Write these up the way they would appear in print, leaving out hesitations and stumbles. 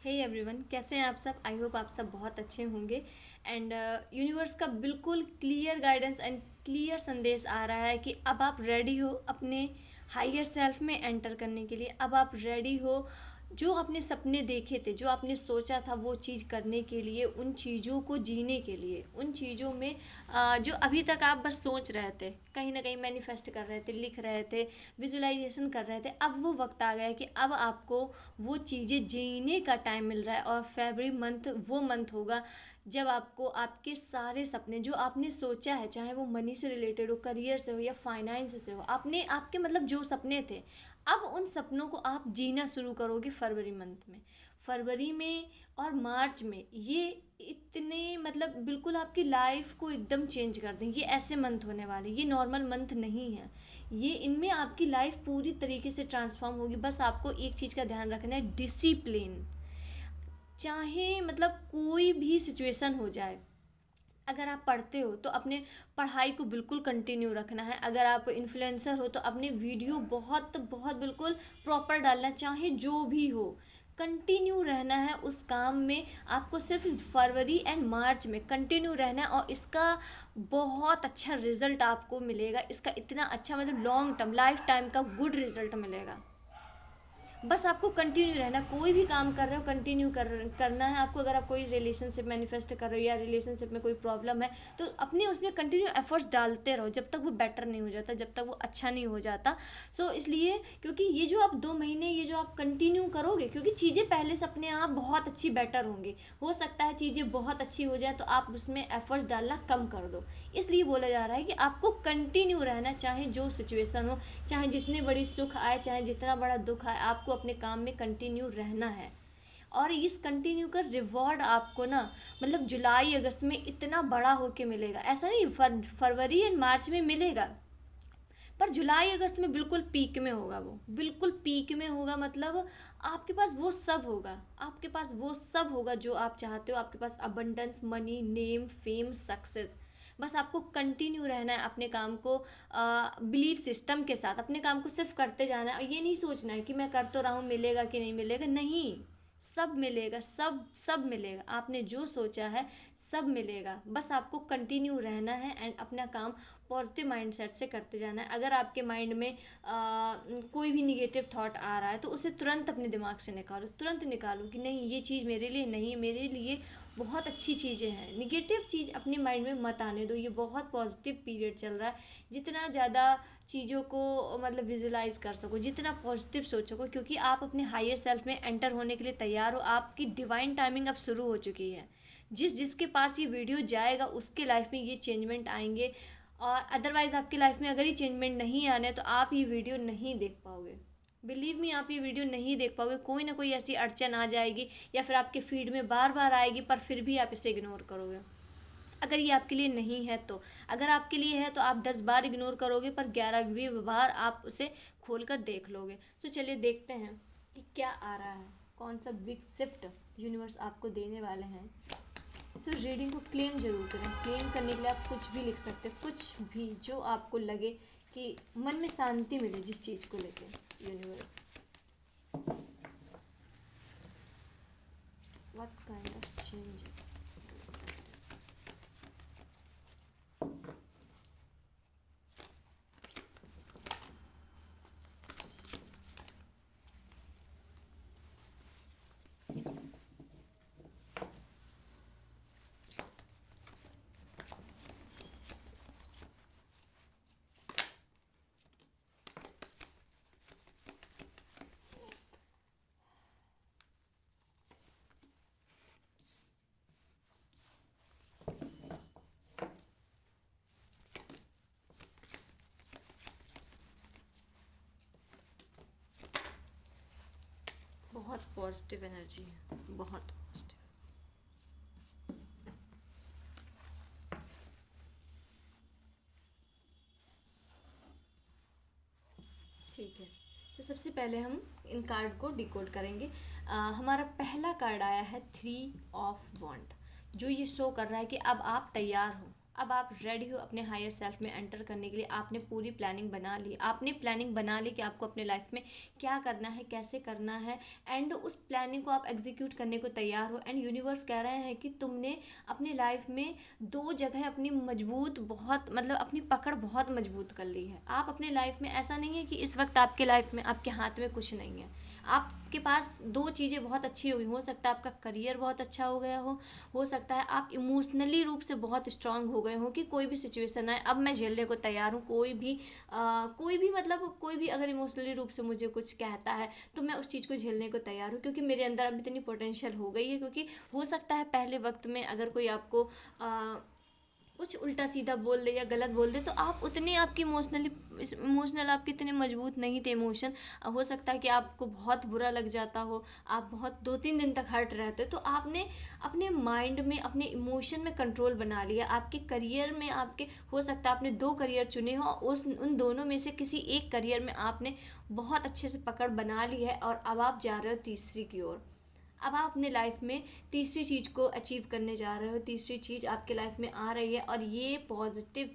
Hey everyone, कैसे हैं आप सब। आई होप आप सब बहुत अच्छे होंगे। एंड यूनिवर्स का बिल्कुल क्लियर गाइडेंस एंड क्लियर संदेश आ रहा है कि अब आप रेडी हो अपने हायर सेल्फ में एंटर करने के लिए। अब आप रेडी हो जो आपने सपने देखे थे, जो आपने सोचा था वो चीज़ करने के लिए, उन चीज़ों को जीने के लिए, उन चीज़ों में जो अभी तक आप बस सोच रहे थे, कहीं ना कहीं मैनिफेस्ट कर रहे थे, लिख रहे थे, विजुलाइजेशन कर रहे थे। अब वो वक्त आ गया है कि अब आपको वो चीज़ें जीने का टाइम मिल रहा है। और फरवरी मंथ वो मंथ होगा जब आपको आपके सारे सपने जो आपने सोचा है, चाहे वो मनी से रिलेटेड हो, करियर से हो या फाइनेंस से हो, आपने आपके मतलब जो सपने थे, अब उन सपनों को आप जीना शुरू करोगे फरवरी मंथ में। फरवरी में और मार्च में ये इतने मतलब बिल्कुल आपकी लाइफ को एकदम चेंज कर दें। ये ऐसे मंथ होने वाले, ये नॉर्मल मंथ नहीं है। ये इनमें आपकी लाइफ पूरी तरीके से ट्रांसफॉर्म होगी। बस आपको एक चीज़ का ध्यान रखना है, डिसिप्लिन। चाहे मतलब कोई भी सिचुएशन हो जाए, अगर आप पढ़ते हो तो अपने पढ़ाई को बिल्कुल कंटिन्यू रखना है। अगर आप इन्फ्लुएंसर हो तो अपने वीडियो बहुत बहुत बिल्कुल प्रॉपर डालना, चाहे जो भी हो, कंटिन्यू रहना है उस काम में। आपको सिर्फ फरवरी एंड मार्च में कंटिन्यू रहना है और इसका बहुत अच्छा रिजल्ट आपको मिलेगा। इसका इतना अच्छा मतलब लॉन्ग टर्म लाइफ टाइम का गुड रिजल्ट मिलेगा। बस आपको कंटिन्यू रहना, कोई भी काम कर रहे हो कंटिन्यू करना है आपको। अगर आप कोई रिलेशनशिप मैनिफेस्ट कर रहे हो या रिलेशनशिप में कोई प्रॉब्लम है तो अपने उसमें कंटिन्यू एफर्ट्स डालते रहो जब तक वो बेटर नहीं हो जाता, जब तक वो अच्छा नहीं हो जाता। इसलिए क्योंकि ये जो आप 2 महीने ये जो आप कंटिन्यू करोगे, क्योंकि चीज़ें पहले से अपने आप बहुत अच्छी बेटर होंगी। हो सकता है चीज़ें बहुत अच्छी हो जाए तो आप उसमें एफर्ट्स डालना कम कर दो। इसलिए बोला जा रहा है कि आपको कंटिन्यू रहना, चाहे जो सिचुएशन हो, चाहे जितनी बड़ी सुख आए, चाहे जितना बड़ा दुख आए, आपको अपने काम में कंटिन्यू रहना है। और इस कंटिन्यू का रिवॉर्ड आपको ना मतलब जुलाई अगस्त में इतना बड़ा होके मिलेगा। ऐसा नहीं फरवरी एंड मार्च में मिलेगा, पर जुलाई अगस्त में बिल्कुल पीक में होगा। वो बिल्कुल पीक में होगा, मतलब आपके पास वो सब होगा। आपके पास वो सब होगा जो आप चाहते हो। आपके पास abundance, money, name, fame, success. बस आपको कंटिन्यू रहना है अपने काम को, बिलीव सिस्टम के साथ अपने काम को सिर्फ करते जाना है। और ये नहीं सोचना है कि मैं कर तो रहा हूँ, मिलेगा कि नहीं मिलेगा। नहीं, सब मिलेगा, सब सब मिलेगा। आपने जो सोचा है सब मिलेगा। बस आपको कंटिन्यू रहना है एंड अपना काम पॉजिटिव माइंडसेट से करते जाना है। अगर आपके माइंड में कोई भी निगेटिव थॉट आ रहा है तो उसे तुरंत अपने दिमाग से निकालो, तुरंत निकालो कि नहीं, ये चीज़ मेरे लिए नहीं, मेरे लिए बहुत अच्छी चीज़ें हैं। निगेटिव चीज़ अपने माइंड में मत आने दो। ये बहुत पॉजिटिव पीरियड चल रहा है। जितना ज़्यादा चीज़ों को मतलब विजुलाइज कर सको, जितना पॉजिटिव सोच सको, क्योंकि आप अपने हायर सेल्फ में एंटर होने के लिए तैयार हो। आपकी डिवाइन टाइमिंग अब शुरू हो चुकी है। जिसके पास ये वीडियो जाएगा उसके लाइफ में ये चेंजमेंट आएंगे। और अदरवाइज़ आपकी लाइफ में अगर ये चेंजमेंट नहीं आने तो आप ये वीडियो नहीं देख पाओगे। बिलीव मी, आप ये वीडियो नहीं देख पाओगे। कोई ना कोई ऐसी अड़चन आ जाएगी या फिर आपके फीड में बार बार आएगी, पर फिर भी आप इसे इग्नोर करोगे। अगर ये आपके लिए नहीं है तो, अगर आपके लिए है तो आप 10 बार इग्नोर करोगे, पर 11वीं बार आप उसे खोल कर देख लोगे। तो चलिए देखते हैं कि क्या आ रहा है, कौन सा बिग शिफ्ट यूनिवर्स आपको देने वाले हैं। रीडिंग को क्लेम जरूर करें। क्लेम करने के लिए आप कुछ भी लिख सकते हैं, कुछ भी जो आपको लगे कि मन में शांति मिले जिस चीज़ को लेके। Universe, what kind of changes. बहुत पॉजिटिव एनर्जी है, बहुत पॉजिटिव। ठीक है, तो सबसे पहले हम इन कार्ड को डिकोड करेंगे। हमारा पहला कार्ड आया है 3 ऑफ वॉन्ड, जो ये शो कर रहा है कि अब आप तैयार हो। अब आप रेडी हो अपने हायर सेल्फ में एंटर करने के लिए। आपने पूरी प्लानिंग बना ली, आपने प्लानिंग बना ली कि आपको अपने लाइफ में क्या करना है, कैसे करना है, एंड उस प्लानिंग को आप एग्जीक्यूट करने को तैयार हो। एंड यूनिवर्स कह रहे हैं कि तुमने अपनी लाइफ में दो जगह अपनी मजबूत बहुत मतलब अपनी पकड़ बहुत मजबूत कर ली है। आप अपने लाइफ में, ऐसा नहीं है कि इस वक्त आपके लाइफ में आपके हाथ में कुछ नहीं है, आपके पास दो चीज़ें बहुत अच्छी हुई। हो सकता है आपका करियर बहुत अच्छा हो गया हो सकता है आप इमोशनली रूप से बहुत स्ट्रांग हो गए हो कि कोई भी सिचुएशन आए अब मैं झेलने को तैयार हूँ। कोई भी मतलब कोई भी अगर इमोशनली रूप से मुझे कुछ कहता है तो मैं उस चीज़ को झेलने को तैयार हूँ, क्योंकि मेरे अंदर अब इतनी पोटेंशियल हो गई है। क्योंकि हो सकता है पहले वक्त में अगर कोई आपको कुछ उल्टा सीधा बोल दे या गलत बोल दे तो आप उतने आपकी इमोशनल आपके इतने मजबूत नहीं थे इमोशन। हो सकता है कि आपको बहुत बुरा लग जाता हो, आप बहुत 2-3 दिन तक हर्ट रहते हो, तो आपने अपने माइंड में अपने इमोशन में कंट्रोल बना लिया। आपके करियर में आपके हो सकता है आपने 2 करियर चुने हो, उन दोनों में से किसी एक करियर में आपने बहुत अच्छे से पकड़ बना ली है और अब आप जा रहे हो तीसरी की ओर। अब आप अपने लाइफ में तीसरी चीज़ को अचीव करने जा रहे हो, तीसरी चीज़ आपके लाइफ में आ रही है और ये पॉजिटिव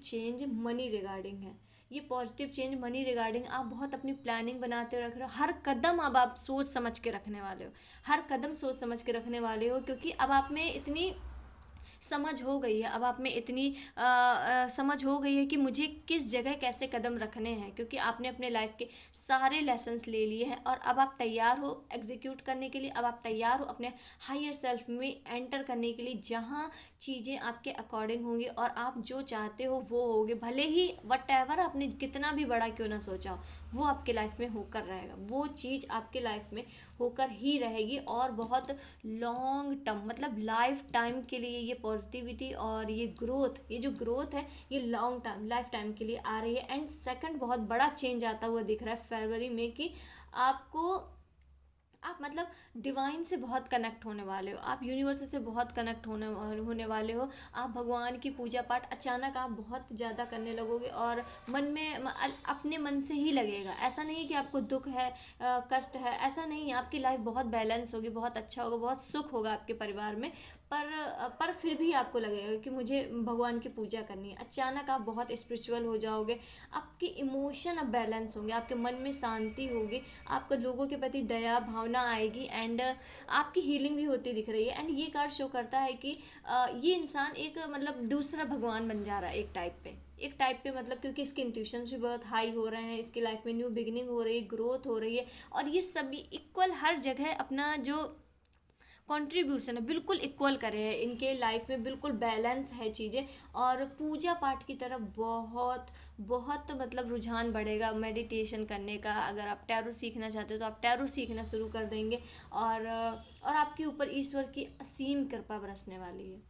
चेंज मनी रिगार्डिंग है। ये पॉजिटिव चेंज मनी रिगार्डिंग आप बहुत अपनी प्लानिंग बनाते रख रहे हो। हर कदम अब आप सोच समझ के रखने वाले हो, हर कदम सोच समझ के रखने वाले हो, क्योंकि अब आप में इतनी समझ हो गई है, अब आप में इतनी समझ हो गई है कि मुझे किस जगह कैसे कदम रखने हैं, क्योंकि आपने अपने लाइफ के सारे लेसन्स ले लिए हैं और अब आप तैयार हो एग्जीक्यूट करने के लिए। अब आप तैयार हो अपने हायर सेल्फ में एंटर करने के लिए, जहाँ चीज़ें आपके अकॉर्डिंग होंगी और आप जो चाहते हो वो होगे। भले ही वट एवर आपने कितना भी बड़ा क्यों ना सोचा हो, वो आपके लाइफ में होकर रहेगा, वो चीज़ आपके लाइफ में होकर ही रहेगी और बहुत लॉन्ग टर्म मतलब लाइफ टाइम के लिए ये पॉजिटिविटी और ये ग्रोथ, ये जो ग्रोथ है ये लॉन्ग टाइम लाइफ टाइम के लिए आ रही है। एंड सेकंड बहुत बड़ा चेंज आता हुआ दिख रहा है फरवरी में कि आपको आप मतलब डिवाइन से बहुत कनेक्ट होने वाले हो, आप यूनिवर्स से बहुत कनेक्ट होने वाले हो। आप भगवान की पूजा पाठ अचानक आप बहुत ज़्यादा करने लगोगे और मन में अपने मन से ही लगेगा। ऐसा नहीं कि आपको दुख है, कष्ट है, ऐसा नहीं। आपकी लाइफ बहुत बैलेंस होगी, बहुत अच्छा होगा, बहुत सुख होगा आपके परिवार में। पर फिर भी आपको लगेगा कि मुझे भगवान की पूजा करनी है। अचानक आप बहुत स्पिरिचुअल हो जाओगे, आपके इमोशन अब बैलेंस होंगे, आपके मन में शांति होगी, आपको लोगों के प्रति दया भावना आएगी एंड आपकी हीलिंग भी होती दिख रही है। एंड ये कार्ड शो करता है कि ये इंसान एक मतलब दूसरा भगवान बन जा रहा है एक टाइप पे मतलब, क्योंकि इसके इंट्यूशंस भी बहुत हाई हो रहे हैं, इसकी लाइफ में न्यू बिगिनिंग हो रही है, ग्रोथ हो रही है और ये सभी इक्वल हर जगह अपना जो कंट्रीब्यूशन है बिल्कुल इक्वल करे है इनके लाइफ में, बिल्कुल बैलेंस है चीज़ें। और पूजा पाठ की तरफ बहुत बहुत मतलब रुझान बढ़ेगा मेडिटेशन करने का। अगर आप टैरो सीखना चाहते हो तो आप टैरो सीखना शुरू कर देंगे और आपके ऊपर ईश्वर की असीम कृपा बरसने वाली है,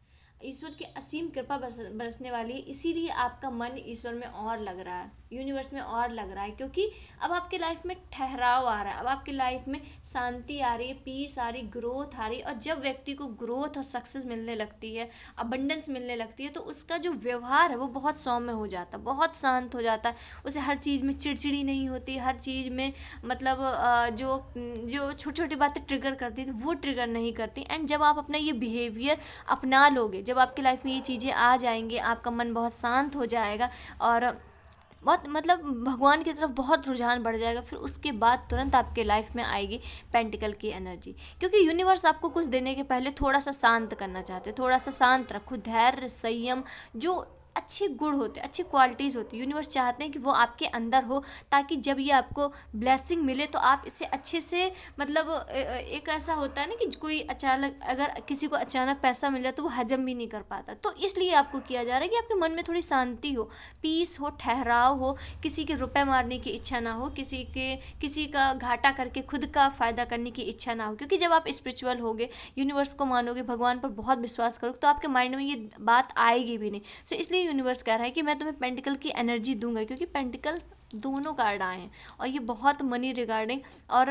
ईश्वर की असीम कृपा बरसने वाली है। इसीलिए आपका मन ईश्वर में और लग रहा है, यूनिवर्स में और लग रहा है, क्योंकि अब आपके लाइफ में ठहराव आ रहा है, अब आपके लाइफ में शांति आ रही है, पीस आ रही, ग्रोथ आ रही है। और जब व्यक्ति को ग्रोथ और सक्सेस मिलने लगती है, अबंडेंस मिलने लगती है, तो उसका जो व्यवहार है वो बहुत सौम्य हो जाता है, बहुत शांत हो जाता है। उसे हर चीज़ में चिड़चिड़ी नहीं होती, हर चीज़ में मतलब जो जो छोटी छोटी बातें ट्रिगर करती थी वो ट्रिगर नहीं करती। एंड जब आप अपना ये बिहेवियर अपना लोगे, जब आपकी लाइफ में ये चीज़ें आ जाएंगी, आपका मन बहुत शांत हो जाएगा और बहुत मतलब भगवान की तरफ बहुत रुझान बढ़ जाएगा। फिर उसके बाद तुरंत आपके लाइफ में आएगी पेंटिकल की एनर्जी, क्योंकि यूनिवर्स आपको कुछ देने के पहले थोड़ा सा शांत करना चाहते हैं। थोड़ा सा शांत रखो, धैर्य संयम जो अच्छे गुण होते, अच्छी क्वालिटीज़ होती, यूनिवर्स चाहते हैं कि वो आपके अंदर हो, ताकि जब ये आपको ब्लेसिंग मिले तो आप इसे अच्छे से मतलब एक ऐसा होता है ना कि कोई अचानक अगर किसी को अचानक पैसा मिल जाए तो वो हजम भी नहीं कर पाता। तो इसलिए आपको किया जा रहा है कि आपके मन में थोड़ी शांति हो, पीस हो, ठहराव हो, किसी के रुपए मारने की इच्छा ना हो, किसी का घाटा करके खुद का फ़ायदा करने की इच्छा ना हो। क्योंकि जब आप स्पिरिचुअल होगे, यूनिवर्स को मानोगे, भगवान पर बहुत विश्वास करोगे, तो आपके माइंड में ये बात आएगी भी नहीं। सो इसलिए यूनिवर्स कह रहा है कि मैं तुम्हें पेंटिकल की एनर्जी दूंगा, क्योंकि पेंटिकल्स दोनों कार्ड आए हैं और ये बहुत मनी रिगार्डिंग और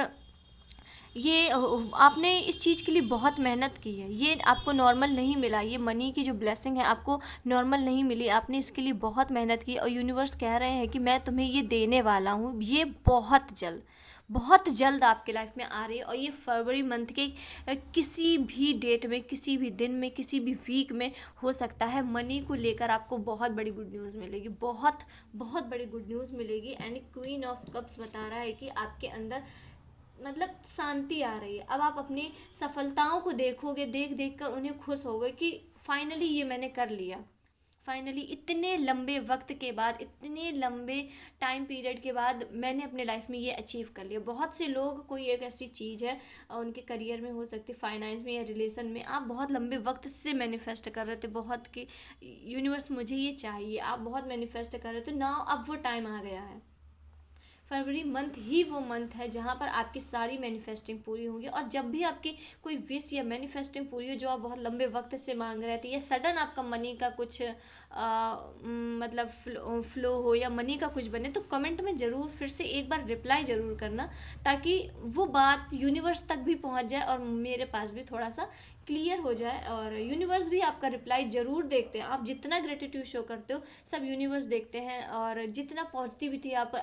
ये आपने इस चीज़ के लिए बहुत मेहनत की है, ये आपको नॉर्मल नहीं मिला, ये मनी की जो ब्लेसिंग है आपको नॉर्मल नहीं मिली, आपने इसके लिए बहुत मेहनत की। और यूनिवर्स कह रहे हैं कि मैं तुम्हें ये देने वाला हूँ, ये बहुत जल्द बहुत जल्द आपके लाइफ में आ रही है। और ये फरवरी मंथ के किसी भी डेट में, किसी भी दिन में, किसी भी वीक में हो सकता है। मनी को लेकर आपको बहुत बड़ी गुड न्यूज़ मिलेगी, बहुत बहुत बड़ी गुड न्यूज़ मिलेगी। एंड क्वीन ऑफ कप्स बता रहा है कि आपके अंदर मतलब शांति आ रही है। अब आप अपनी सफलताओं को देखोगे, देख देख कर उन्हें खुश होगे कि फाइनली ये मैंने कर लिया। फाइनली इतने लंबे वक्त के बाद, इतने लंबे टाइम पीरियड के बाद मैंने अपने लाइफ में ये अचीव कर लिया। बहुत से लोग, कोई एक ऐसी चीज़ है उनके करियर में हो सकती है, फाइनेंस में या रिलेशन में, आप बहुत लंबे वक्त से मैनिफेस्ट कर रहे थे, बहुत कि यूनिवर्स मुझे ये चाहिए, आप बहुत मैनिफेस्ट कर रहे थे। नाउ अब वो टाइम आ गया है। फरवरी मंथ ही वो मंथ है जहाँ पर आपकी सारी मैनिफेस्टिंग पूरी होगी। और जब भी आपकी कोई विश या मैनिफेस्टिंग पूरी हो जो आप बहुत लंबे वक्त से मांग रहे थे, या सडन आपका मनी का कुछ मतलब फ्लो हो या मनी का कुछ बने, तो कमेंट में ज़रूर फिर से एक बार रिप्लाई ज़रूर करना, ताकि वो बात यूनिवर्स तक भी पहुँच जाए और मेरे पास भी थोड़ा सा क्लियर हो जाए। और यूनिवर्स भी आपका रिप्लाई ज़रूर देखते हैं। आप जितना ग्रेटिट्यूड शो करते हो सब यूनिवर्स देखते हैं, और जितना पॉजिटिविटी आप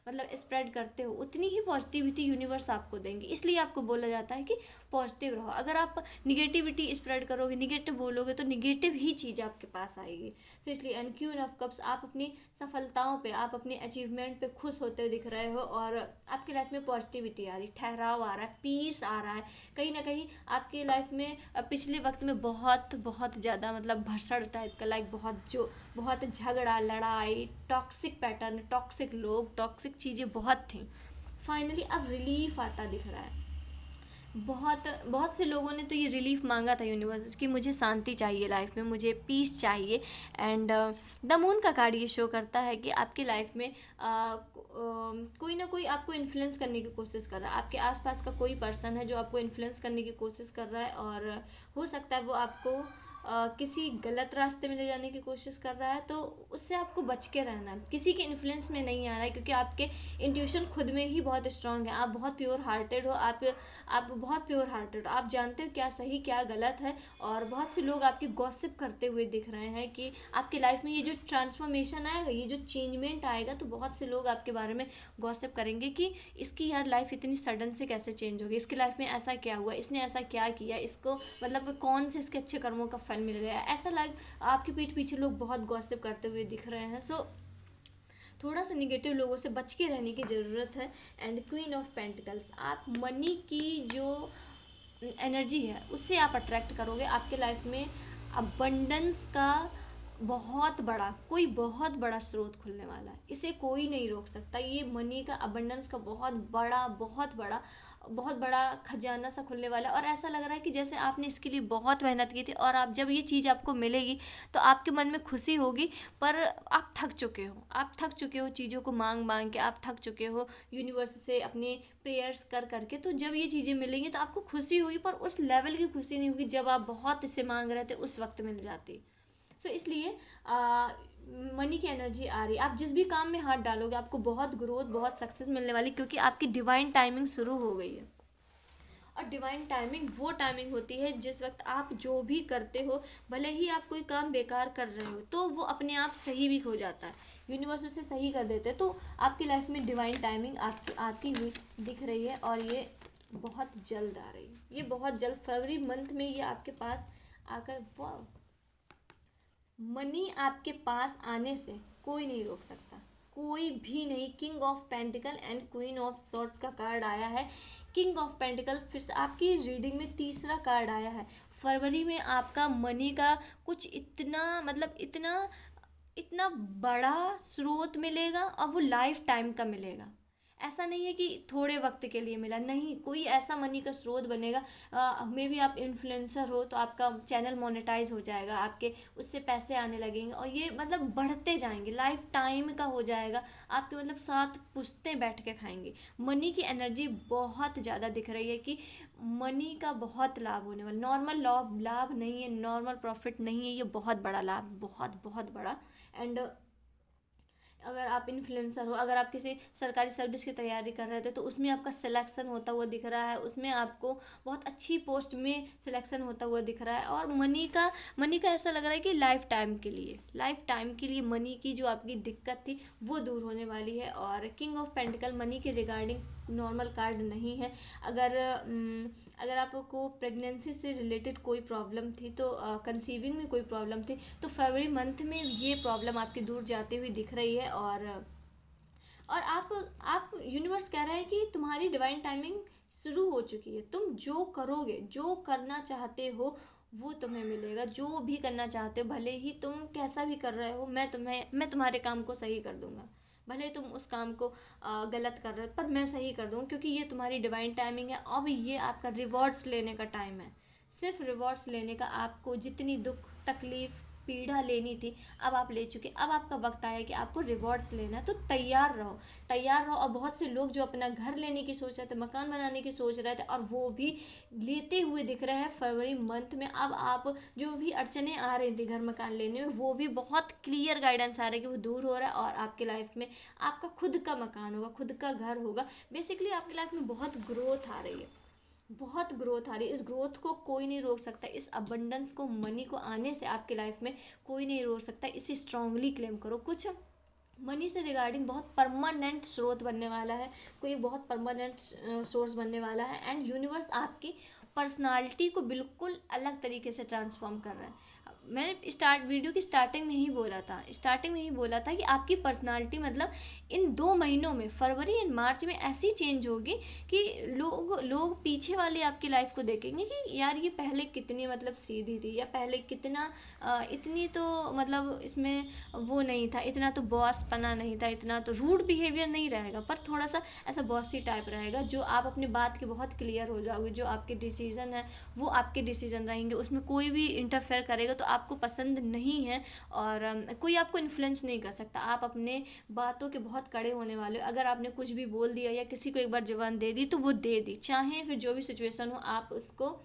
मतलब स्प्रेड करते हो उतनी ही पॉजिटिविटी यूनिवर्स आपको देंगे। इसलिए आपको बोला जाता है कि पॉजिटिव रहो। अगर आप निगेटिविटी स्प्रेड करोगे, निगेटिव बोलोगे, तो निगेटिव ही चीज़ आपके पास आएगी। तो इसलिए एंड क्वीन ऑफ कप्स, आप अपनी सफलताओं पे, आप अपने अचीवमेंट पे खुश होते हुए दिख रहे हो, और आपकी लाइफ में पॉजिटिविटी आ रही, ठहराव आ रहा है, पीस आ रहा है। कहीं ना कहीं आपकी लाइफ में पिछले वक्त में बहुत बहुत ज़्यादा मतलब भसड़ टाइप का, लाइक बहुत झगड़ा, लड़ाई, टॉक्सिक पैटर्न, टॉक्सिक लोग, टॉक्सिक चीज़ें बहुत थी। फाइनली अब रिलीफ आता दिख रहा है। बहुत बहुत से लोगों ने तो ये रिलीफ मांगा था यूनिवर्स कि मुझे शांति चाहिए लाइफ में, मुझे पीस चाहिए। एंड द मून का कार्ड ये शो करता है कि आपकी लाइफ में कोई ना कोई आपको इन्फ्लुएंस करने की कोशिश कर रहा है। आपके आसपास का कोई पर्सन है जो आपको इन्फ्लुएंस करने की कोशिश कर रहा है, और हो सकता है वो आपको किसी गलत रास्ते में ले जाने की कोशिश कर रहा है। तो उससे आपको बच के रहना है, किसी के इन्फ्लुएंस में नहीं आ रहा है, क्योंकि आपके इंट्यूशन खुद में ही बहुत स्ट्रांग है। आप बहुत प्योर हार्टेड हो, आप बहुत प्योर हार्टेड हो, आप जानते हो क्या सही क्या गलत है। और बहुत से लोग आपकी गॉसिप करते हुए दिख रहे हैं कि आपके लाइफ में ये जो ट्रांसफॉर्मेशन आएगा, ये जो चेंजमेंट आएगा, तो बहुत से लोग आपके बारे में गॉसिप करेंगे कि इसकी यार लाइफ इतनी सडन से कैसे चेंज होगी, इसकी लाइफ में ऐसा क्या हुआ, इसने ऐसा क्या किया, इसको मतलब कौन से इसके अच्छे कर्मों का फल मिल गया। ऐसा लाइक आपके पीठ पीछे लोग बहुत गॉसिप करते हुए दिख रहे हैं। सो थोड़ा सा निगेटिव लोगों से बच के रहने की ज़रूरत है। एंड क्वीन ऑफ पेंटिकल्स, आप मनी की जो एनर्जी है उससे आप अट्रैक्ट करोगे। आपके लाइफ में अबंडेंस का बहुत बड़ा स्रोत खुलने वाला है, इसे कोई नहीं रोक सकता। ये मनी का अबंडेंस का बहुत बड़ा खजाना सा खुलने वाला है। और ऐसा लग रहा है कि जैसे आपने इसके लिए बहुत मेहनत की थी, और आप जब ये चीज़ आपको मिलेगी तो आपके मन में खुशी होगी, पर आप थक चुके हो चीज़ों को मांग मांग के, आप थक चुके हो यूनिवर्स से अपने प्रेयर्स कर करके। तो जब ये चीज़ें मिलेंगी तो आपको खुशी होगी, पर उस लेवल की खुशी नहीं होगी जब आप बहुत इसे मांग रहे थे उस वक्त मिल जाती। सो इसलिए मनी की एनर्जी आ रही है। आप जिस भी काम में हाथ डालोगे आपको बहुत ग्रोथ, बहुत सक्सेस मिलने वाली, क्योंकि आपकी डिवाइन टाइमिंग शुरू हो गई है। और डिवाइन टाइमिंग वो टाइमिंग होती है जिस वक्त आप जो भी करते हो, भले ही आप कोई काम बेकार कर रहे हो, तो वो अपने आप सही भी हो जाता है, यूनिवर्स उसे सही कर देते हैं। तो आपकी लाइफ में डिवाइन टाइमिंग आपकी आती हुई दिख रही है, और ये बहुत जल्द आ रही है, ये बहुत जल्द फरवरी मंथ में ये आपके पास आकर, वाह, मनी आपके पास आने से कोई नहीं रोक सकता, कोई भी नहीं। King of pentacle and queen of swords का कार्ड आया है। किंग ऑफ पेंटिकल फिर से आपकी रीडिंग में तीसरा कार्ड आया है। फरवरी में आपका मनी का कुछ इतना मतलब इतना इतना बड़ा स्रोत मिलेगा, और वो लाइफ टाइम का मिलेगा। ऐसा नहीं है कि थोड़े वक्त के लिए मिला, नहीं, कोई ऐसा मनी का स्रोत बनेगा। मे भी आप इन्फ्लुएंसर हो तो आपका चैनल मोनेटाइज हो जाएगा, आपके उससे पैसे आने लगेंगे, और ये मतलब बढ़ते जाएंगे, लाइफ टाइम का हो जाएगा। आपके मतलब 7 पुश्तें बैठ के खाएंगे। मनी की एनर्जी बहुत ज़्यादा दिख रही है कि मनी का बहुत लाभ होने वाला, नॉर्मल लाभ नहीं है, नॉर्मल प्रॉफिट नहीं है, ये बहुत बड़ा लाभ, बहुत बहुत बड़ा। एंड अगर आप इन्फ्लुएंसर हो, अगर आप किसी सरकारी सर्विस की तैयारी कर रहे थे तो उसमें आपका सिलेक्शन होता हुआ दिख रहा है, उसमें आपको बहुत अच्छी पोस्ट में सिलेक्शन होता हुआ दिख रहा है। और मनी का ऐसा लग रहा है कि लाइफ टाइम के लिए मनी की जो आपकी दिक्कत थी वो दूर होने वाली है। और किंग ऑफ पेंटिकल मनी के रिगार्डिंग नॉर्मल कार्ड नहीं है। अगर आपको प्रेगनेंसी से रिलेटेड कोई प्रॉब्लम थी, तो कंसीविंग में कोई प्रॉब्लम थी, तो फरवरी मंथ में ये प्रॉब्लम आपकी दूर जाती हुई दिख रही है। और आप यूनिवर्स कह रहा है कि तुम्हारी डिवाइन टाइमिंग शुरू हो चुकी है। तुम जो करोगे, जो करना चाहते हो वो तुम्हें मिलेगा। जो भी करना चाहते हो, भले ही तुम कैसा भी कर रहे हो, मैं तुम्हारे काम को सही कर दूंगा। भले ही तुम उस काम को गलत कर रहे हो, पर मैं सही कर दूंगा, क्योंकि ये तुम्हारी डिवाइन टाइमिंग है। अब ये आपका रिवॉर्ड्स लेने का टाइम है। सिर्फ रिवॉर्ड्स लेने का। आपको जितनी दुख तकलीफ पीड़ा लेनी थी, अब आप ले चुके। अब आपका वक्त आया कि आपको रिवॉर्ड्स लेना है, तो तैयार रहो, तैयार रहो। और बहुत से लोग जो अपना घर लेने की सोच रहे थे, मकान बनाने की सोच रहे थे, और वो भी लेते हुए दिख रहे हैं फरवरी मंथ में। अब आप जो भी अड़चने आ रही थी घर मकान लेने में, वो भी बहुत क्लियर गाइडेंस आ रहा है कि वो दूर हो रहा है। और आपके लाइफ में आपका खुद का मकान होगा, खुद का घर होगा। बेसिकली आपकी लाइफ में बहुत ग्रोथ आ रही है, बहुत ग्रोथ आ रही है। इस ग्रोथ को कोई नहीं रोक सकता। इस अबंडेंस को, मनी को आने से आपके लाइफ में कोई नहीं रोक सकता। इसे स्ट्रांगली क्लेम करो। कुछ मनी से रिगार्डिंग बहुत परमानेंट स्रोत बनने वाला है, कोई बहुत परमानेंट सोर्स बनने वाला है। एंड यूनिवर्स आपकी पर्सनालिटी को बिल्कुल अलग तरीके से ट्रांसफॉर्म कर रहा है। मैंने वीडियो की स्टार्टिंग में ही बोला था कि आपकी पर्सनालिटी मतलब इन 2 महीनों में, फरवरी एंड मार्च में, ऐसी चेंज होगी कि लोग पीछे वाले आपकी लाइफ को देखेंगे कि यार ये पहले कितनी मतलब सीधी थी, या पहले कितना इतनी तो मतलब इसमें वो नहीं था, इतना तो बॉस पना नहीं था, इतना तो रूड बिहेवियर नहीं रहेगा, पर थोड़ा सा ऐसा बॉसी टाइप रहेगा। जो आप अपनी बात के बहुत क्लियर हो जाओगे, जो आपके डिसीजन है वो आपके डिसीजन रहेंगे, उसमें कोई भी इंटरफेयर करेगा तो आपको पसंद नहीं है। और कोई आपको इन्फ्लुएंस नहीं कर सकता। आप अपने बातों के बहुत कड़े होने वाले हो। अगर आपने कुछ भी बोल दिया या किसी को एक बार जबान दे दी तो वो दे दी, चाहे फिर जो भी सिचुएशन हो आप उसको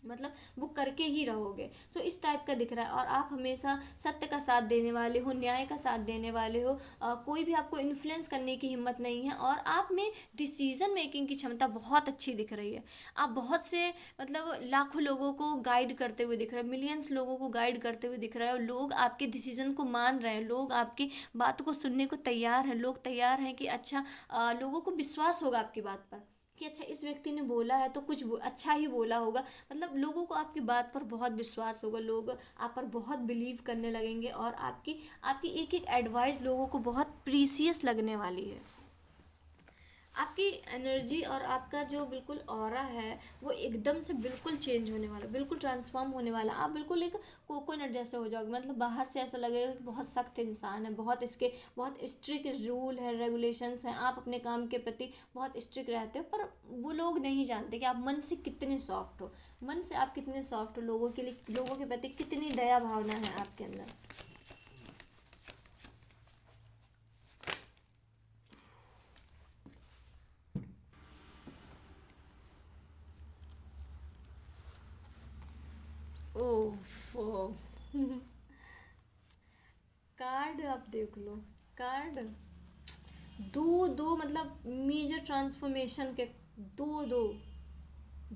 मतलब वो करके ही रहोगे। सो इस टाइप का दिख रहा है। और आप हमेशा सत्य का साथ देने वाले हो, न्याय का साथ देने वाले हो। कोई भी आपको इन्फ्लुएंस करने की हिम्मत नहीं है। और आप में डिसीजन मेकिंग की क्षमता बहुत अच्छी दिख रही है। आप बहुत से मतलब लाखों लोगों को गाइड करते हुए दिख रहे हैं, मिलियंस लोगों को गाइड करते हुए दिख रहे हैं। और लोग आपके डिसीजन को मान रहे हैं, लोग आपकी बात को सुनने को तैयार हैं। लोग तैयार हैं कि अच्छा, लोगों को विश्वास होगा आपकी बात पर कि अच्छा इस व्यक्ति ने बोला है तो कुछ अच्छा ही बोला होगा। मतलब लोगों को आपकी बात पर बहुत विश्वास होगा, लोग आप पर बहुत बिलीव करने लगेंगे। और आपकी आपकी एक एक एडवाइस लोगों को बहुत प्रीसियस लगने वाली है। आपकी एनर्जी और आपका जो बिल्कुल ऑरा है वो एकदम से बिल्कुल चेंज होने वाला, बिल्कुल ट्रांसफॉर्म होने वाला। आप बिल्कुल एक कोकोनट जैसे हो जाओगे। मतलब बाहर से ऐसा लगेगा कि बहुत सख्त इंसान है, बहुत स्ट्रिक्ट रूल है, रेगुलेशंस हैं, आप अपने काम के प्रति बहुत स्ट्रिक्ट रहते हो। पर वो लोग नहीं जानते कि आप मन से कितने सॉफ्ट हो, मन से आप कितने सॉफ्ट हो, लोगों के लिए, लोगों के प्रति कितनी दया भावना है आपके अंदर। ओह कार्ड आप देख लो। कार्ड दो दो मतलब मेजर ट्रांसफॉर्मेशन के दो दो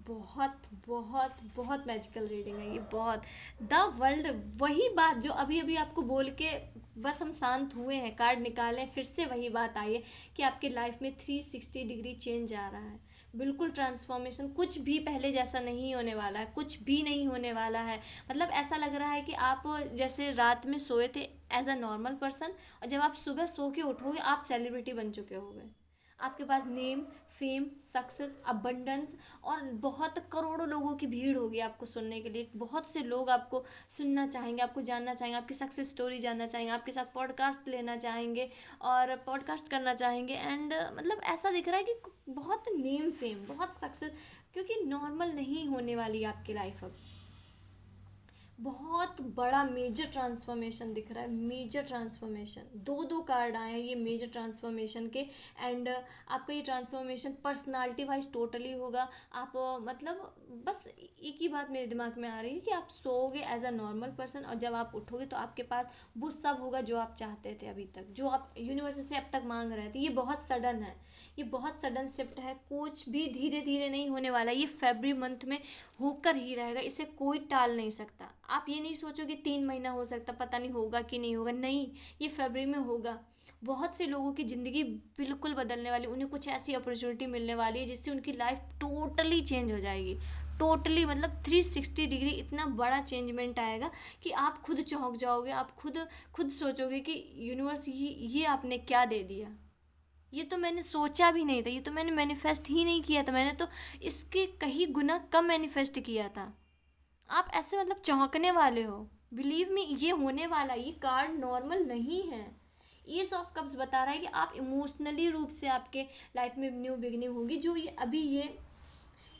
बहुत बहुत बहुत मैजिकल रीडिंग है ये, बहुत। द वर्ल्ड, वही बात जो अभी अभी आपको बोल के बस हम शांत हुए हैं, कार्ड निकाले फिर से वही बात आई है कि आपके लाइफ में 360 डिग्री चेंज आ रहा है। बिल्कुल ट्रांसफॉर्मेशन, कुछ भी पहले जैसा नहीं होने वाला है, कुछ भी नहीं होने वाला है। मतलब ऐसा लग रहा है कि आप जैसे रात में सोए थे एज अ नॉर्मल पर्सन, और जब आप सुबह सो के उठोगे आप सेलिब्रिटी बन चुके होगे। आपके पास नेम, फेम, सक्सेस, अबंडेंस, और बहुत करोड़ों लोगों की भीड़ होगी आपको सुनने के लिए। बहुत से लोग आपको सुनना चाहेंगे, आपको जानना चाहेंगे, आपकी सक्सेस स्टोरी जानना चाहेंगे, आपके साथ पॉडकास्ट लेना चाहेंगे और पॉडकास्ट करना चाहेंगे। एंड मतलब ऐसा दिख रहा है कि बहुत नेम, फेम, बहुत सक्सेस, क्योंकि नॉर्मल नहीं होने वाली आपकी लाइफ अब। बहुत बड़ा मेजर ट्रांसफॉर्मेशन दिख रहा है, मेजर ट्रांसफॉर्मेशन। दो दो कार्ड आए हैं ये मेजर ट्रांसफॉर्मेशन के। एंड आपका ये ट्रांसफॉर्मेशन पर्सनालिटी वाइज टोटली होगा। आप मतलब बस एक ही बात मेरे दिमाग में आ रही है कि आप सोओगे एज अ नॉर्मल पर्सन, और जब आप उठोगे तो आपके पास वो सब होगा जो आप चाहते थे अभी तक, जो आप यूनिवर्स से अब तक मांग रहे थे। ये बहुत सडन है, ये बहुत सडन शिफ्ट है, कुछ भी धीरे धीरे नहीं होने वाला। ये फरवरी मंथ में होकर ही रहेगा, इसे कोई टाल नहीं सकता। आप ये नहीं सोचो कि 3 महीना हो सकता, पता नहीं होगा कि नहीं होगा, नहीं, ये फरवरी में होगा। बहुत से लोगों की ज़िंदगी बिल्कुल बदलने वाली, उन्हें कुछ ऐसी अपॉर्चुनिटी मिलने वाली है जिससे उनकी लाइफ टोटली चेंज हो जाएगी। टोटली मतलब 360 डिग्री इतना बड़ा चेंजमेंट आएगा कि आप खुद चौंक जाओगे, आप खुद खुद सोचोगे कि यूनिवर्स ये आपने क्या दे दिया। ये तो मैंने सोचा भी नहीं था, ये तो मैंने मैनिफेस्ट ही नहीं किया था, मैंने तो इसके कहीं गुना कम मैनिफेस्ट किया था। आप ऐसे मतलब चौंकने वाले हो। बिलीव मी, ये होने वाला, ये कार्ड नॉर्मल नहीं है। एस ऑफ कप्स बता रहा है कि आप इमोशनली रूप से आपके लाइफ में न्यू बिगिनिंग होगी। जो ये अभी ये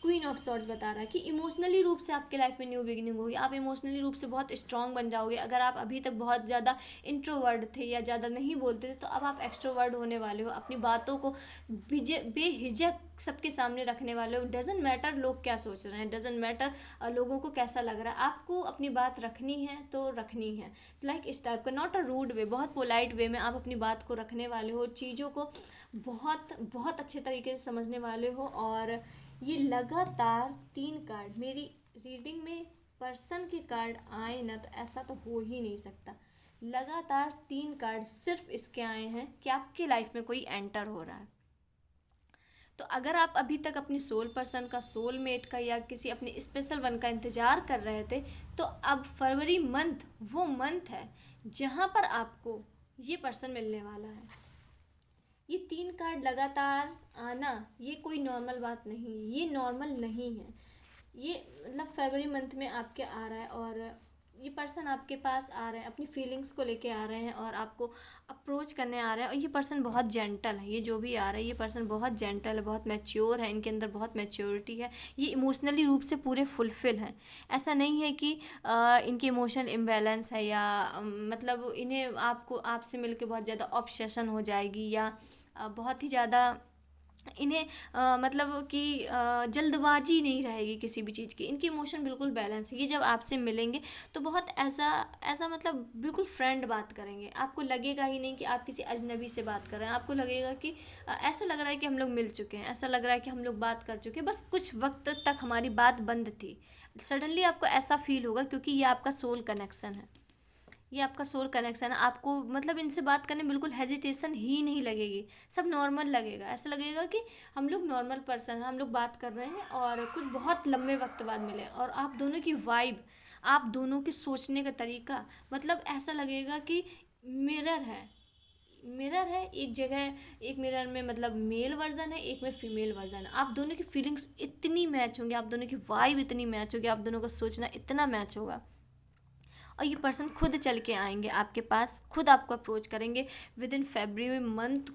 क्वीन ऑफ सॉर्ड्स बता रहा है कि इमोशनली रूप से आपके लाइफ में न्यू बिगिनिंग होगी। आप इमोशनली रूप से बहुत स्ट्रांग बन जाओगे। अगर आप अभी तक बहुत ज़्यादा इंट्रोवर्ड थे या ज़्यादा नहीं बोलते थे, तो अब आप एक्सट्रोवर्ड होने वाले हो। अपनी बातों को बेहिजक सबके सामने रखने वाले हो। डजेंट मैटर लोग क्या सोच रहे हैं, डजेंट मैटर लोगों को कैसा लग रहा है, आपको अपनी बात रखनी है तो रखनी है। लाइक इस टाइप का, नॉट अ रूड वे, बहुत पोलाइट वे में आप अपनी बात को रखने वाले हो। चीज़ों को बहुत बहुत अच्छे तरीके से समझने वाले हो। और ये लगातार 3 कार्ड मेरी रीडिंग में पर्सन के कार्ड आए ना, तो ऐसा तो हो ही नहीं सकता। लगातार 3 कार्ड सिर्फ इसके आए हैं कि आपके लाइफ में कोई एंटर हो रहा है। तो अगर आप अभी तक अपने सोल पर्सन का, सोलमेट का या किसी अपने स्पेशल वन का इंतज़ार कर रहे थे, तो अब फरवरी मंथ वो मंथ है जहाँ पर आपको ये पर्सन मिलने वाला है। ये 3 कार्ड लगातार आना, ये कोई नॉर्मल बात नहीं है, ये नॉर्मल नहीं है। ये मतलब फरवरी मंथ में आपके आ रहा है और ये पर्सन आपके पास आ रहे हैं, अपनी फीलिंग्स को लेके आ रहे हैं और आपको अप्रोच करने आ रहे हैं। और ये पर्सन बहुत जेंटल है, ये जो भी आ रहा है ये पर्सन बहुत जेंटल है, बहुत मैच्योर है, इनके अंदर बहुत मैच्योरिटी है। ये इमोशनली रूप से पूरे फुलफिल हैं। ऐसा नहीं है कि इनके इमोशनल इम्बैलेंस है या मतलब इन्हें आपको आपसे मिलके बहुत ज़्यादा ऑब्सेशन हो जाएगी या बहुत ही ज़्यादा इन्हें मतलब कि जल्दबाजी नहीं रहेगी किसी भी चीज़ की। इनकी इमोशन बिल्कुल बैलेंस है। ये जब आपसे मिलेंगे तो बहुत ऐसा ऐसा मतलब बिल्कुल फ्रेंड बात करेंगे। आपको लगेगा ही नहीं कि आप किसी अजनबी से बात कर रहे हैं। आपको लगेगा कि ऐसा लग रहा है कि हम लोग मिल चुके हैं, ऐसा लग रहा है कि हम लोग बात कर चुके हैं, बस कुछ वक्त तक हमारी बात बंद थी। सडनली आपको ऐसा फील होगा क्योंकि ये आपका सोल कनेक्शन है। ये आपका सोल कनेक्शन है। आपको मतलब इनसे बात करने में बिल्कुल हेजिटेशन ही नहीं लगेगी, सब नॉर्मल लगेगा। ऐसा लगेगा कि हम लोग नॉर्मल पर्सन हैं, हम लोग बात कर रहे हैं और कुछ बहुत लंबे वक्त बाद मिले। और आप दोनों की वाइब, आप दोनों के सोचने का तरीका, मतलब ऐसा लगेगा कि मिरर है। मिरर है एक जगह, एक मिरर में मतलब मेल वर्जन है, एक में फीमेल वर्जन है। आप दोनों की फीलिंग्स इतनी मैच होंगी, आप दोनों की वाइब इतनी मैच होगी, आप दोनों का सोचना इतना मैच होगा। और ये पर्सन खुद चल के आएंगे आपके पास, खुद आपको अप्रोच करेंगे विद इन फरवरी मंथ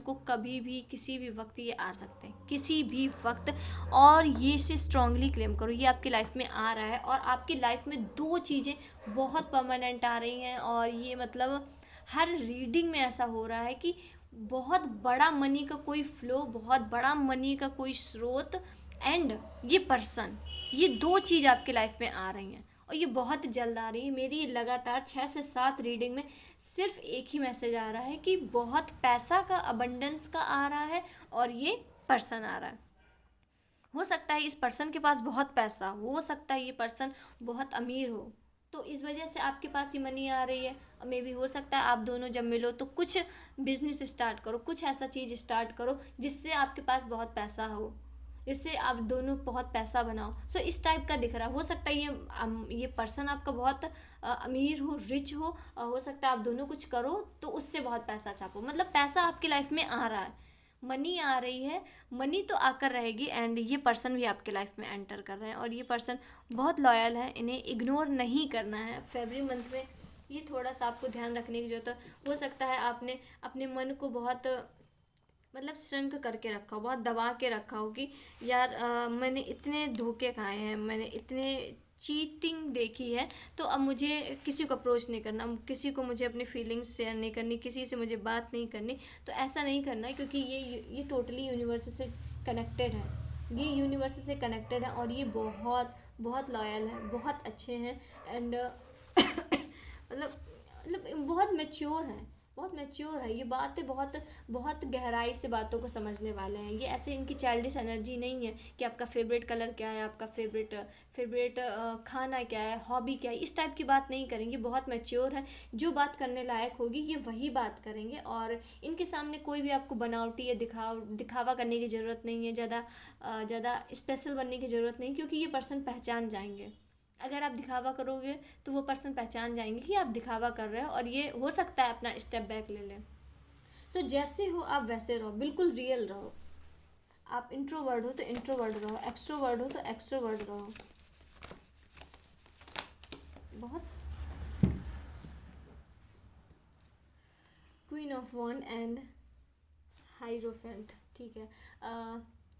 को कभी भी किसी भी वक्त ये आ सकते हैं, किसी भी वक्त। और ये से स्ट्रांगली क्लेम करो, ये आपकी लाइफ में आ रहा है। और आपकी लाइफ में 2 चीज़ें बहुत परमानेंट आ रही हैं। और ये मतलब हर रीडिंग में ऐसा हो रहा है कि बहुत बड़ा मनी का कोई फ्लो, बहुत बड़ा मनी का कोई स्रोत एंड ये पर्सन, ये 2 चीज़ आपके लाइफ में आ रही हैं और ये बहुत जल्द आ रही है। मेरी लगातार 6 से 7 रीडिंग में सिर्फ एक ही मैसेज आ रहा है कि बहुत पैसा का, अबंडेंस का आ रहा है और ये पर्सन आ रहा है। हो सकता है इस पर्सन के पास बहुत पैसा हो सकता है ये पर्सन बहुत अमीर हो, तो इस वजह से आपके पास ये मनी आ रही है। मे भी हो सकता है आप दोनों जब मिलो तो कुछ बिजनेस स्टार्ट करो, कुछ ऐसा चीज़ स्टार्ट करो जिससे आपके पास बहुत पैसा हो, जिससे आप दोनों बहुत पैसा बनाओ। सो इस टाइप का दिख रहा है। हो सकता है ये पर्सन आपका बहुत अमीर हो, रिच हो सकता है आप दोनों कुछ करो तो उससे बहुत पैसा छापो। मतलब पैसा आपकी लाइफ में आ रहा है, मनी आ रही है, मनी तो आकर रहेगी। एंड ये पर्सन भी आपके लाइफ में एंटर कर रहे हैं और ये पर्सन बहुत लॉयल है, इन्हें इग्नोर नहीं करना है। फरवरी मंथ में ये थोड़ा सा आपको ध्यान रखने की जरूरत है। हो सकता है आपने अपने मन को बहुत मतलब श्रृंक करके रखा हो, बहुत दबा के रखा हो कि यार मैंने इतने धोखे खाए हैं, मैंने इतने चीटिंग देखी है, तो अब मुझे किसी को अप्रोच नहीं करना, किसी को मुझे अपनी फीलिंग्स शेयर नहीं करनी, किसी से मुझे बात नहीं करनी। तो ऐसा नहीं करना है क्योंकि ये टोटली यूनिवर्स से कनेक्टेड है, ये यूनिवर्स से कनेक्टेड है और ये बहुत बहुत लॉयल है, बहुत अच्छे हैं। एंड मतलब बहुत मैच्योर हैं, बहुत मैच्योर है, ये बातें बहुत बहुत गहराई से बातों को समझने वाले हैं। ये ऐसे इनकी चाइल्डिश एनर्जी नहीं है कि आपका फेवरेट कलर क्या है, आपका फेवरेट खाना क्या है, हॉबी क्या है, इस टाइप की बात नहीं करेंगे। बहुत मैच्योर है, जो बात करने लायक होगी ये वही बात करेंगे। और इनके सामने कोई भी आपको बनावटी या दिखावा करने की ज़रूरत नहीं है, ज़्यादा स्पेशल बनने की ज़रूरत नहीं, क्योंकि ये पर्सन पहचान जाएंगे। अगर आप दिखावा करोगे तो वो पर्सन पहचान जाएंगे कि आप दिखावा कर रहे हो, और ये हो सकता है अपना स्टेप बैक ले लें। सो जैसे हो आप वैसे रहो, बिल्कुल रियल रहो। आप इंट्रोवर्ड हो तो इंट्रोवर्ड रहो, एक्सट्रोवर्ड हो तो एक्सट्रोवर्ड रहो। बहुत क्वीन ऑफ वन एंड हाइरोफेंट, ठीक है।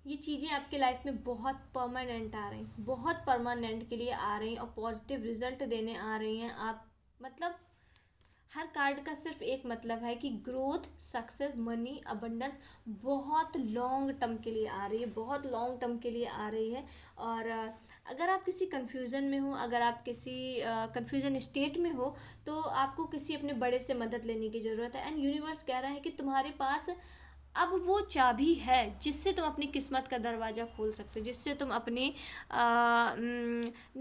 ये चीज़ें आपके लाइफ में बहुत परमानेंट आ रही, बहुत परमानेंट के लिए आ रही और पॉजिटिव रिजल्ट देने आ रही हैं। आप मतलब हर कार्ड का सिर्फ एक मतलब है कि ग्रोथ, सक्सेस, मनी, अबंडेंस बहुत लॉन्ग टर्म के लिए आ रही है, बहुत लॉन्ग टर्म के लिए आ रही है। और अगर आप किसी कन्फ्यूज़न में हो, अगर आप किसी कन्फ्यूज़न स्टेट में हो, तो आपको किसी अपने बड़े से मदद लेने की ज़रूरत है। एंड यूनिवर्स कह रहा है कि तुम्हारे पास अब वो चाबी है जिससे तुम अपनी किस्मत का दरवाज़ा खोल सकते हो, जिससे तुम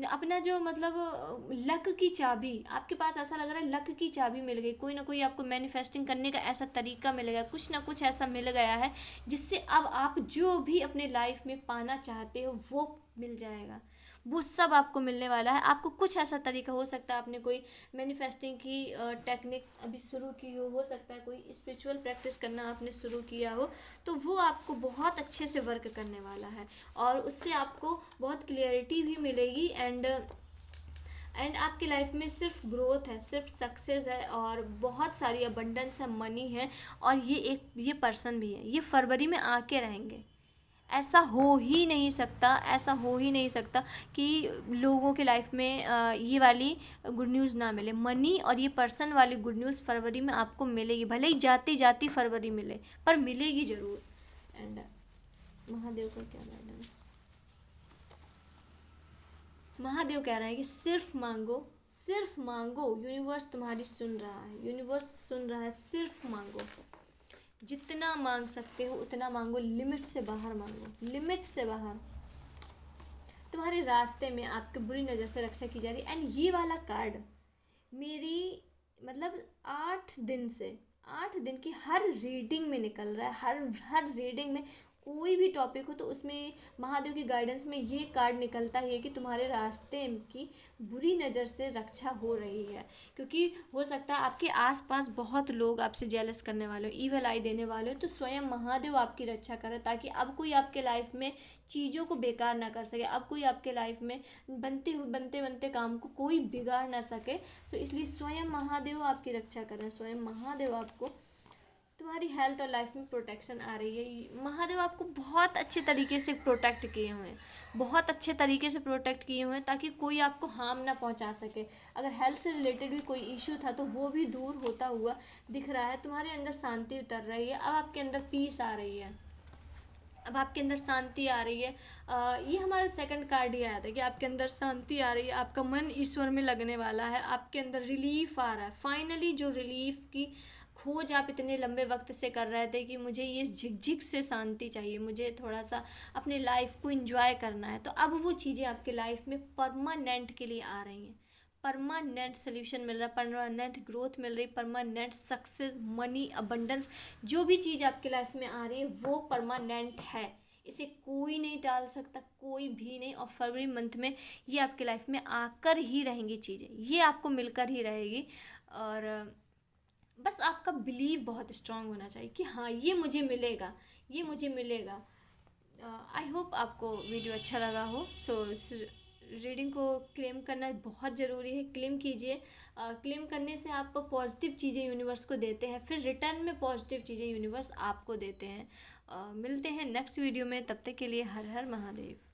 अपना जो मतलब लक की चाबी, आपके पास ऐसा लग रहा है लक की चाबी मिल गई, कोई ना कोई आपको मैनिफेस्टिंग करने का ऐसा तरीका मिल गया, कुछ ना कुछ ऐसा मिल गया है जिससे अब आप जो भी अपने लाइफ में पाना चाहते हो वो मिल जाएगा। वो सब आपको मिलने वाला है। आपको कुछ ऐसा तरीका, हो सकता है आपने कोई मैनिफेस्टिंग की टेक्निक्स अभी शुरू की हो सकता है कोई स्पिरिचुअल प्रैक्टिस करना आपने शुरू किया हो, तो वो आपको बहुत अच्छे से वर्क करने वाला है और उससे आपको बहुत क्लियरिटी भी मिलेगी। एंड आपकी लाइफ में सिर्फ ग्रोथ है, सिर्फ सक्सेस है और बहुत सारी अबंडेंस है, मनी है। और ये पर्सन भी है, ये फरवरी में आके रहेंगे। ऐसा हो ही नहीं सकता, ऐसा हो ही नहीं सकता कि लोगों के लाइफ में ये वाली गुड न्यूज़ ना मिले। मनी और ये पर्सन वाली गुड न्यूज़ फरवरी में आपको मिलेगी, भले ही जाती जाती फरवरी मिले, पर मिलेगी ज़रूर। एंड महादेव का क्या गाइडेंस, महादेव कह रहे हैं कि सिर्फ मांगो, सिर्फ मांगो, यूनिवर्स तुम्हारी सुन रहा है, यूनिवर्स सुन रहा है, सिर्फ मांगो। जितना मांग सकते हो उतना मांगो, लिमिट से बाहर मांगो, लिमिट से बाहर। तुम्हारे रास्ते में आपके बुरी नज़र से रक्षा की जा रही। एंड ये वाला कार्ड मेरी मतलब 8 दिन की हर रीडिंग में निकल रहा है। हर रीडिंग में कोई भी टॉपिक हो तो उसमें महादेव की गाइडेंस में ये कार्ड निकलता ही है कि तुम्हारे रास्ते की बुरी नज़र से रक्षा हो रही है। क्योंकि हो सकता है आपके आसपास बहुत लोग आपसे जेलस करने वाले हो, ईवल आई देने वाले हो, तो स्वयं महादेव आपकी रक्षा करे ताकि अब कोई आपके लाइफ में चीज़ों को बेकार ना कर सके, अब कोई आपके लाइफ में बनते काम को कोई बिगाड़ ना सके। तो इसलिए स्वयं महादेव आपकी रक्षा करें, स्वयं महादेव आपको, तुम्हारी हेल्थ और लाइफ में प्रोटेक्शन आ रही है। महादेव आपको बहुत अच्छे तरीके से प्रोटेक्ट किए हुए हैं, बहुत अच्छे तरीके से प्रोटेक्ट किए हुए हैं ताकि कोई आपको हार्म ना पहुंचा सके। अगर हेल्थ से रिलेटेड भी कोई इशू था तो वो भी दूर होता हुआ दिख रहा है। तुम्हारे अंदर शांति उतर रही है, अब आपके अंदर पीस आ रही है, अब आपके अंदर शांति आ रही है। ये हमारा सेकंड कार्ड ही आया था कि आपके अंदर शांति आ रही है, आपका मन ईश्वर में लगने वाला है, आपके अंदर रिलीफ आ रहा है। फाइनली जो रिलीफ की खोज आप इतने लंबे वक्त से कर रहे थे कि मुझे ये झिकझिक से शांति चाहिए, मुझे थोड़ा सा अपने लाइफ को एंजॉय करना है, तो अब वो चीज़ें आपके लाइफ में परमानेंट के लिए आ रही हैं। परमानेंट सोल्यूशन मिल रहा है, परमानेंट ग्रोथ मिल रही, परमानेंट सक्सेस, मनी, अबंडेंस, जो भी चीज़ आपके लाइफ में आ रही है वो परमानेंट है, इसे कोई नहीं टाल सकता, कोई भी नहीं। और फरवरी मंथ में ये आपके लाइफ में आकर ही रहेंगी चीज़ें, ये आपको मिलकर ही रहेगी। और बस आपका बिलीव बहुत स्ट्रांग होना चाहिए कि हाँ ये मुझे मिलेगा, ये मुझे मिलेगा। आई होप आपको वीडियो अच्छा लगा हो। सो इस रीडिंग को क्लेम करना बहुत ज़रूरी है, क्लेम कीजिए। क्लेम करने से आप पॉजिटिव चीज़ें यूनिवर्स को देते हैं, फिर रिटर्न में पॉजिटिव चीज़ें यूनिवर्स आपको देते हैं। मिलते हैं नेक्स्ट वीडियो में, तब तक के लिए हर हर महादेव।